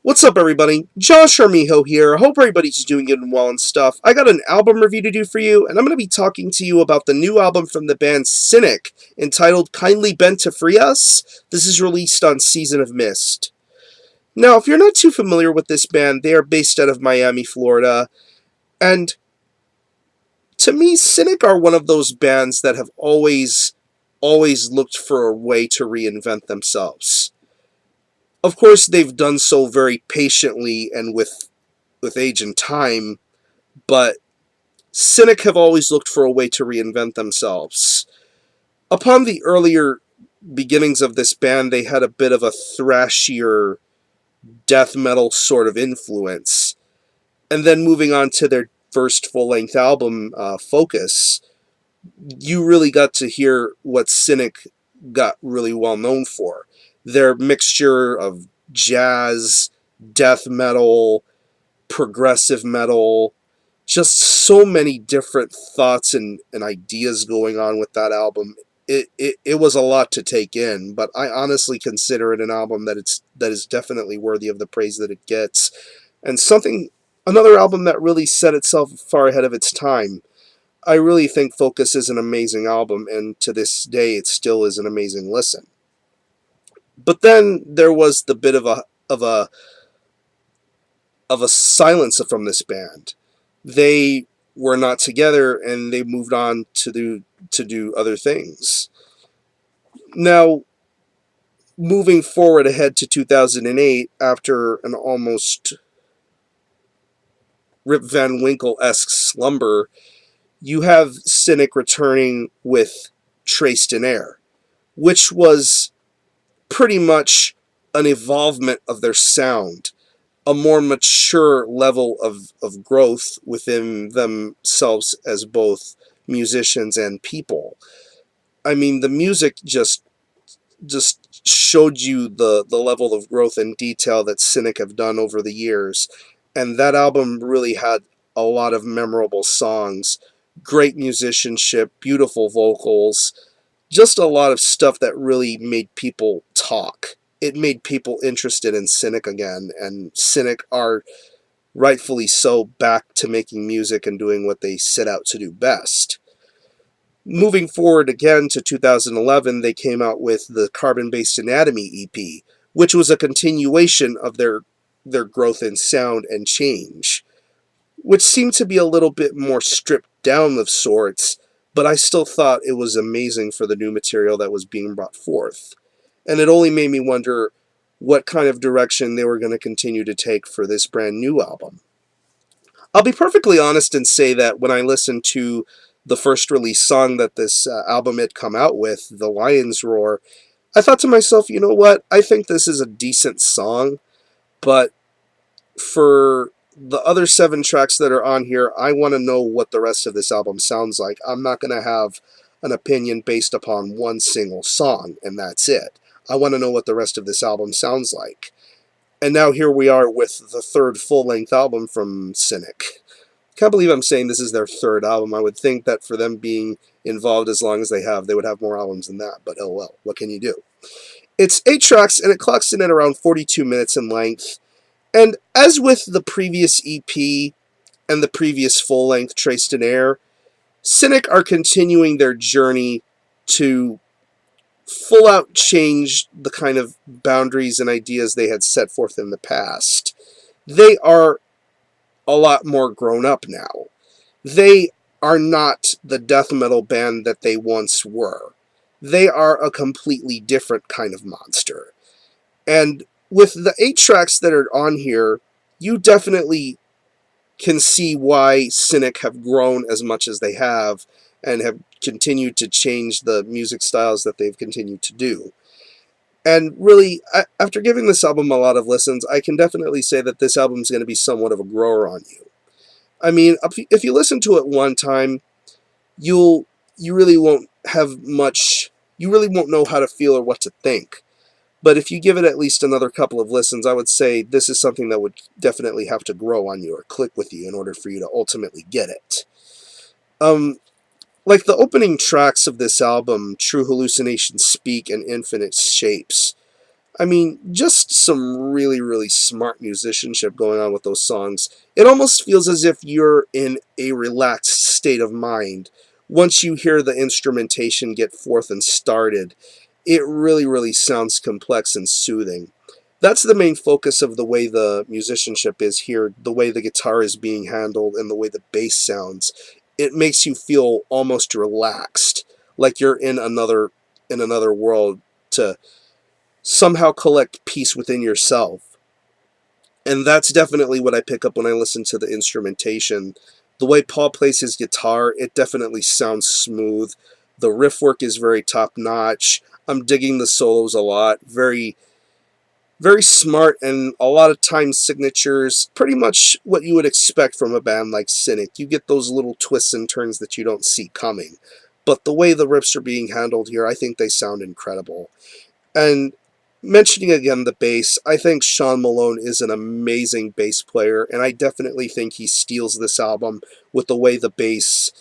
What's up, everybody? Josh Armijo here. I hope everybody's doing good and well and stuff. I got an album review to do for you, and I'm going to be talking to you about the new album from the band Cynic, entitled Kindly Bent to Free Us. This is released on Season of Mist. Now, if you're not too familiar with this band, they are based out of Miami, Florida, and to me, Cynic are one of those bands that have always looked for a way to reinvent themselves. Of course, they've done so very patiently and with age and time, but Cynic have always looked for a way to reinvent themselves. Upon the earlier beginnings of this band, they had a bit of a thrashier death metal sort of influence. And then moving on to their first full-length album, Focus, you really got to hear what Cynic got really well known for. Their mixture of jazz, death metal, progressive metal, just so many different thoughts and ideas going on with that album. It was a lot to take in, but I honestly consider it an album that is definitely worthy of the praise that it gets, and another album that really set itself far ahead of its time. I really think Focus is an amazing album, and to this day it still is an amazing listen. But then there was the bit of a silence from this band. They were not together, and they moved on to do other things. Now, moving forward ahead to 2008, after an almost Rip Van Winkle-esque slumber, you have Cynic returning with Trace Air, which was pretty much an evolvement of their sound, a more mature level of growth within themselves as both musicians and people. I mean, the music just showed you the level of growth and detail that Cynic have done over the years, and that album really had a lot of memorable songs, great musicianship, beautiful vocals, just a lot of stuff that really made people talk. It made people interested in Cynic again, and Cynic are rightfully so back to making music and doing what they set out to do best. Moving forward again to 2011, they came out with the Carbon-Based Anatomy EP, which was a continuation of their growth in sound and change, which seemed to be a little bit more stripped down of sorts, but I still thought it was amazing for the new material that was being brought forth. And it only made me wonder what kind of direction they were going to continue to take for this brand new album. I'll be perfectly honest and say that when I listened to the first release song that this album had come out with, The Lion's Roar, I thought to myself, you know what, I think this is a decent song, but for the other 7 tracks that are on here, I want to know what the rest of this album sounds like. I'm not going to have an opinion based upon one single song, and that's it. I want to know what the rest of this album sounds like. And now here we are with the third full-length album from Cynic. Can't believe I'm saying this is their third album. I would think that for them being involved as long as they would have more albums than that, but oh well, what can you do? It's 8 tracks, and it clocks in at around 42 minutes in length. And as with the previous EP and the previous full-length Trace Air, Cynic are continuing their journey to full out change the kind of boundaries and ideas they had set forth in the past. They are a lot more grown up now. They are not the death metal band that they once were. They are a completely different kind of monster. And with the 8 tracks that are on here, you definitely can see why Cynic have grown as much as they have and have continued to change the music styles that they've continued to do. And really, after giving this album a lot of listens, I can definitely say that this album is going to be somewhat of a grower on you. I mean, if you listen to it one time, you really won't have much, you really won't know how to feel or what to think. But if you give it at least another couple of listens, I would say this is something that would definitely have to grow on you or click with you in order for you to ultimately get it. Like the opening tracks of this album, True Hallucinations Speak and Infinite Shapes, I mean, just some really, really smart musicianship going on with those songs. It almost feels as if you're in a relaxed state of mind. Once you hear the instrumentation get forth and started, it really, really sounds complex and soothing. That's the main focus of the way the musicianship is here, the way the guitar is being handled, and the way the bass sounds. It makes you feel almost relaxed, like you're in another world, to somehow collect peace within yourself. And that's definitely what I pick up when I listen to the instrumentation. The way Paul plays his guitar, it definitely sounds smooth. The riff work is very top notch. I'm digging the solos a lot. Very, very smart, and a lot of time signatures. Pretty much what you would expect from a band like Cynic. You get those little twists and turns that you don't see coming. But the way the riffs are being handled here, I think they sound incredible. And mentioning again the bass, I think Sean Malone is an amazing bass player, and I definitely think he steals this album with the way the bass,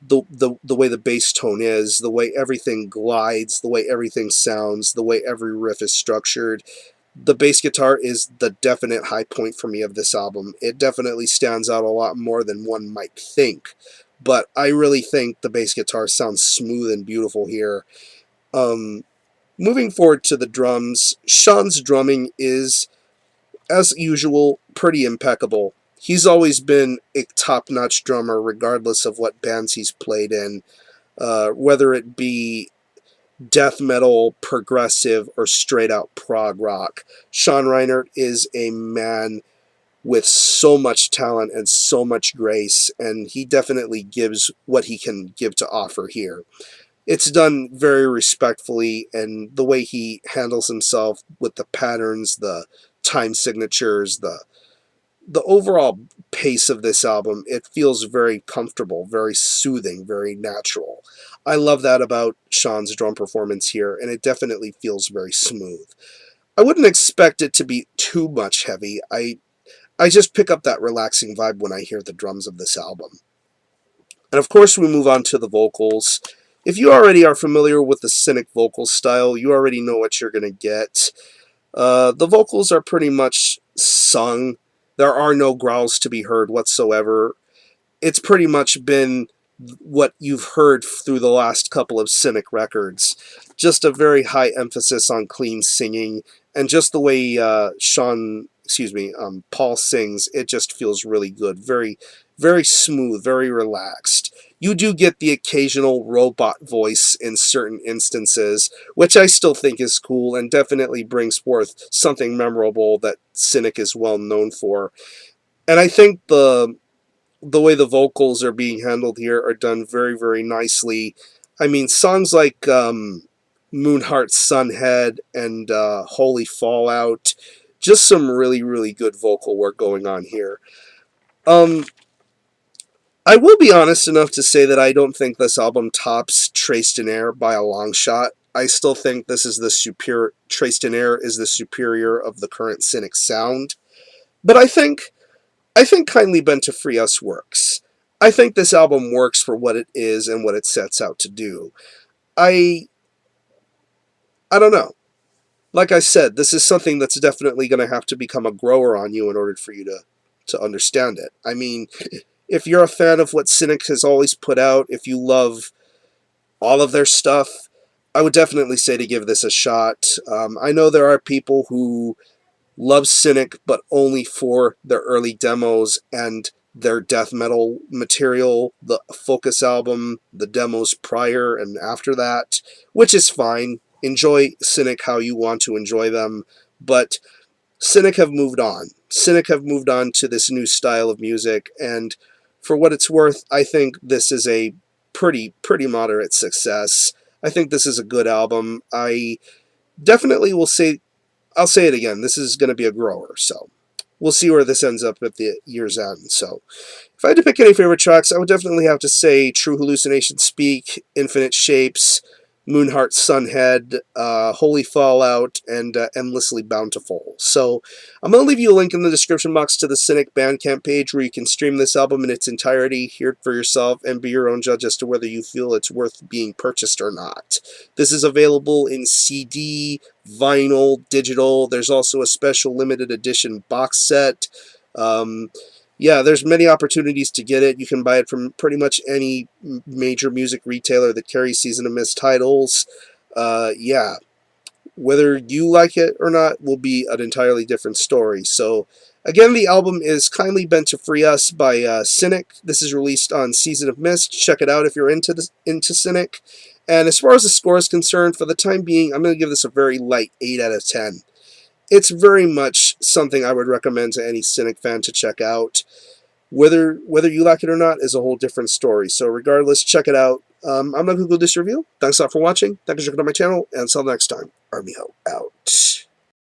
the way the bass tone is, the way everything glides, the way everything sounds, the way every riff is structured. The bass guitar is the definite high point for me of this album. It definitely stands out a lot more than one might think, but I really think the bass guitar sounds smooth and beautiful here. Um, Moving forward to the drums, Sean's drumming is, as usual, pretty impeccable. He's always been a top-notch drummer regardless of what bands he's played in, whether it be death metal, progressive, or straight-out prog rock. Sean Reinert is a man with so much talent and so much grace, and he definitely gives what he can give to offer here. It's done very respectfully, and the way he handles himself with the patterns, the time signatures, the overall pace of this album, it feels very comfortable, very soothing, very natural. I love that about Sean's drum performance here, and it definitely feels very smooth. I wouldn't expect it to be too much heavy. I just pick up that relaxing vibe when I hear the drums of this album. And of course, we move on to the vocals. If you already are familiar with the Cynic vocal style, you already know what you're going to get. The vocals are pretty much sung. There are no growls to be heard whatsoever. It's pretty much been what you've heard through the last couple of Cynic records. Just a very high emphasis on clean singing, and just the way Paul sings, it just feels really good. Very, very smooth, very relaxed. You do get the occasional robot voice in certain instances, which I still think is cool and definitely brings forth something memorable that Cynic is well known for. And I think the way the vocals are being handled here are done very, very nicely. I mean, songs like Moonheart's Sunhead and Holy Fallout, just some really, really good vocal work going on here. Um, I will be honest enough to say that I don't think this album tops Traced in Air by a long shot. I still think this is the superior. Traced in Air is the superior of the current Cynic sound. But I think Kindly Bent to Free Us works. I think this album works for what it is and what it sets out to do. I I don't know. Like I said, this is something that's definitely going to have to become a grower on you in order for you to understand it. I mean, if you're a fan of what Cynic has always put out, if you love all of their stuff, I would definitely say to give this a shot. I know there are people who love Cynic, but only for their early demos and their death metal material, the Focus album, the demos prior and after that, which is fine. Enjoy Cynic how you want to enjoy them, but Cynic have moved on. Cynic have moved on to this new style of music, and for what it's worth, I think this is a pretty moderate success. I think this is a good album. I definitely will say I'll say it again. This is going to be a grower, so we'll see where this ends up at the year's end. So, if I had to pick any favorite tracks, I would definitely have to say True Hallucination Speak, Infinite Shapes, Moonheart Sunhead, Holy Fallout, and Endlessly Bountiful. So I'm going to leave you a link in the description box to the Cynic Bandcamp page where you can stream this album in its entirety, hear it for yourself, and be your own judge as to whether you feel it's worth being purchased or not. This is available in CD, vinyl, digital. There's also a special limited edition box set. Yeah, there's many opportunities to get it. You can buy it from pretty much any major music retailer that carries Season of Mist titles. Yeah, whether you like it or not will be an entirely different story. So, again, the album is Kindly Bent to Free Us by Cynic. This is released on Season of Mist. Check it out if you're into Cynic. And as far as the score is concerned, for the time being, I'm going to give this a very light 8 out of 10. It's very much something I would recommend to any Cynic fan to check out. Whether you like it or not is a whole different story. So regardless, check it out. I'm not going to go this review. Thanks a lot for watching. Thanks for checking out my channel. And until next time, Army out.